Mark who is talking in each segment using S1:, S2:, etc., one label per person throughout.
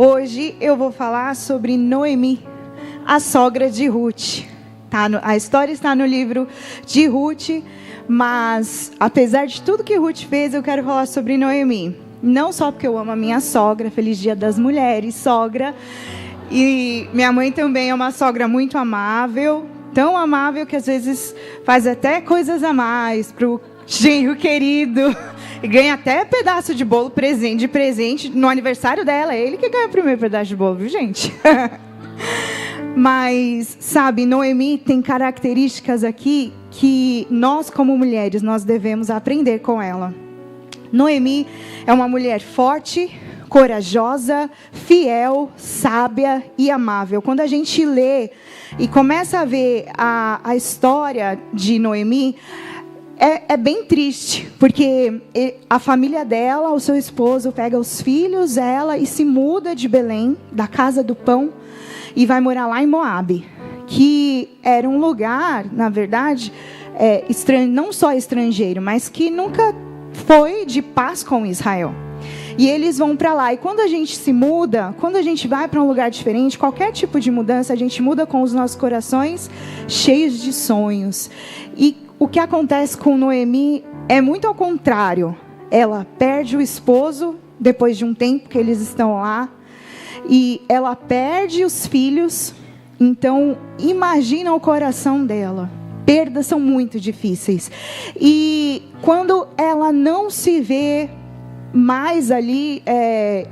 S1: Hoje eu vou falar sobre Noemi, a sogra de Ruth. A história está no livro de Ruth, mas apesar de tudo que Ruth fez, eu quero falar sobre Noemi. Não só porque eu amo a minha sogra, feliz Dia das Mulheres, sogra. E minha mãe também é uma sogra muito amável, tão amável que às vezes faz até coisas a mais pro genro querido. E ganha até pedaço de bolo de presente no aniversário dela. É ele que ganha o primeiro pedaço de bolo, viu, gente? Mas, sabe, Noemi tem características aqui que nós, como mulheres, nós devemos aprender com ela. Noemi é uma mulher forte, corajosa, fiel, sábia e amável. Quando a gente lê e começa a ver a história de Noemi, é bem triste, porque a família dela, o seu esposo, pega os filhos, ela, e se muda de Belém, da casa do pão, e vai morar lá em Moabe, que era um lugar, na verdade, não só estrangeiro, mas que nunca foi de paz com Israel. E eles vão para lá. E quando a gente se muda, quando a gente vai para um lugar diferente, qualquer tipo de mudança, a gente muda com os nossos corações cheios de sonhos. E o que acontece com Noemi é muito ao contrário. Ela perde o esposo depois de um tempo que eles estão lá. E ela perde os filhos. Então, imagina o coração dela. Perdas são muito difíceis. E quando ela não se vê mais ali,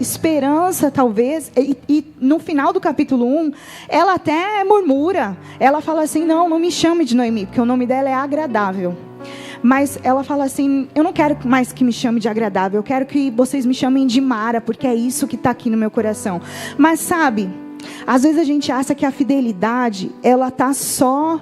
S1: esperança talvez, e no final do capítulo 1, ela até murmura, ela fala assim, não me chame de Noemi, porque o nome dela é agradável, mas ela fala assim, eu não quero mais que me chame de agradável, eu quero que vocês me chamem de Mara, porque é isso que está aqui no meu coração. Mas sabe, às vezes a gente acha que a fidelidade, ela está só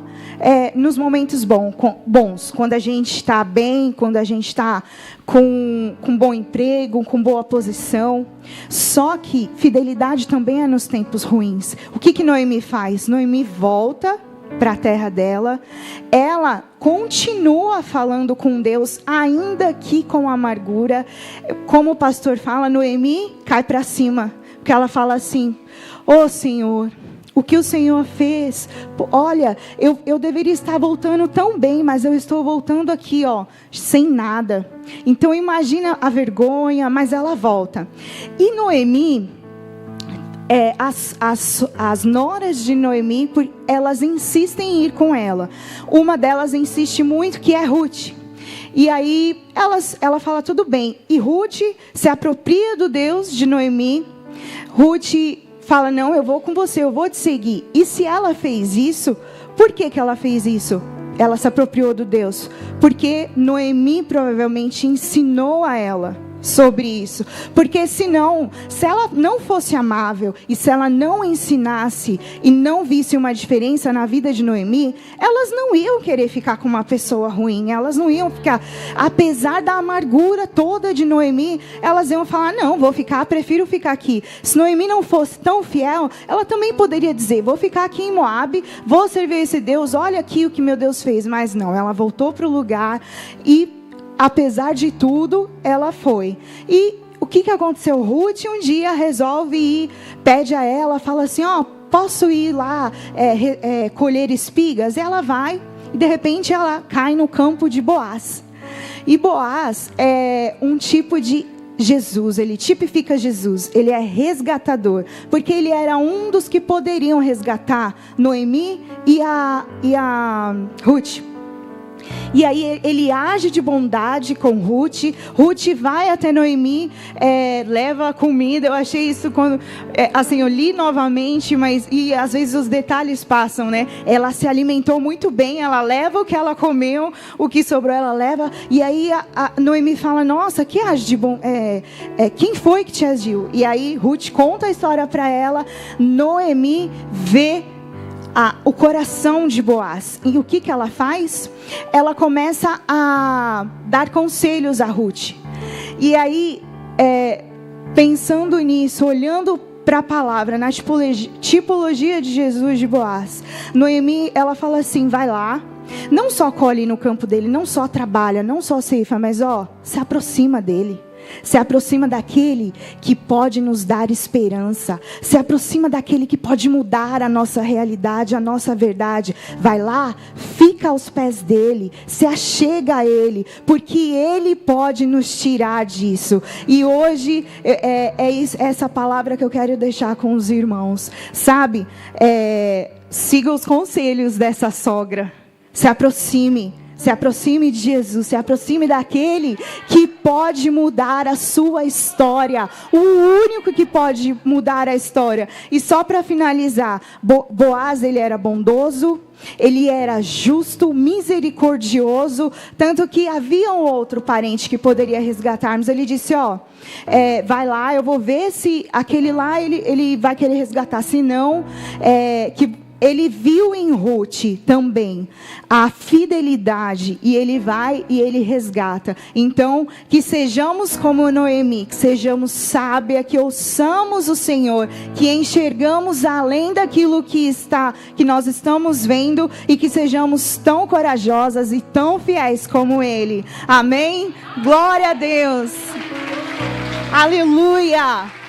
S1: nos momentos bons, quando a gente está bem, quando a gente está com bom emprego, com boa posição. Só que fidelidade também é nos tempos ruins. O que Noemi faz? Noemi volta para a terra dela, ela continua falando com Deus, ainda que com amargura. Como o pastor fala, Noemi cai para cima, porque ela fala assim, ô Senhor, o que o Senhor fez, olha, eu deveria estar voltando tão bem, mas eu estou voltando aqui, sem nada. Então imagina a vergonha, mas ela volta. E Noemi, as noras de Noemi, elas insistem em ir com ela. Uma delas insiste muito, que é Ruth. E aí ela fala, tudo bem. E Ruth se apropria do Deus de Noemi. Ruth fala, não, eu vou com você, eu vou te seguir. E se ela fez isso, por que ela fez isso? Ela se apropriou do Deus. Porque Noemi provavelmente ensinou a ela sobre isso. Porque senão, se ela não fosse amável e se ela não ensinasse e não visse uma diferença na vida de Noemi, elas não iam querer ficar com uma pessoa ruim. Elas não iam ficar, apesar da amargura toda de Noemi, elas iam falar, não, prefiro ficar aqui. Se Noemi não fosse tão fiel, ela também poderia dizer, vou ficar aqui em Moabe, vou servir esse Deus, olha aqui o que meu Deus fez. Mas não, ela voltou para o lugar e apesar de tudo, ela foi. E o que aconteceu? Ruth um dia resolve ir, pede a ela, fala assim, posso ir lá colher espigas? E ela vai, e de repente ela cai no campo de Boaz. E Boaz é um tipo de Jesus, ele tipifica Jesus, ele é resgatador, porque ele era um dos que poderiam resgatar Noemi e a Ruth. E aí ele age de bondade com Ruth. Ruth vai até Noemi, leva comida. Eu achei isso quando, assim, eu li novamente, e às vezes os detalhes passam, né? Ela se alimentou muito bem, ela leva o que ela comeu, o que sobrou ela leva. E aí a Noemi fala, nossa, que age de bom, quem foi que te agiu? E aí Ruth conta a história para ela. Noemi vê o coração de Boaz. E o que ela faz? Ela começa a dar conselhos a Ruth. E aí, pensando nisso, olhando para a palavra, na tipologia de Jesus de Boaz, Noemi, ela fala assim, vai lá, não só colhe no campo dele, não só trabalha, não só ceifa, mas se aproxima dele. Se aproxima daquele que pode nos dar esperança. Se aproxima daquele que pode mudar a nossa realidade, a nossa verdade. Vai lá, fica aos pés dele, se achega a ele, porque ele pode nos tirar disso. E hoje essa palavra que eu quero deixar com os irmãos. Sabe, siga os conselhos dessa sogra. Se aproxime de Jesus, se aproxime daquele que pode mudar a sua história, o único que pode mudar a história. E só para finalizar, Boaz, ele era bondoso, ele era justo, misericordioso, tanto que havia um outro parente que poderia resgatarmos. Ele disse, vai lá, eu vou ver se aquele lá, ele vai querer resgatar, se não, que... Ele viu em Ruth também a fidelidade, e ele vai e ele resgata. Então, que sejamos como Noemi, que sejamos sábias, que ouçamos o Senhor, que enxergamos além daquilo que nós estamos vendo, e que sejamos tão corajosas e tão fiéis como Ele. Amém? Glória a Deus! Aleluia!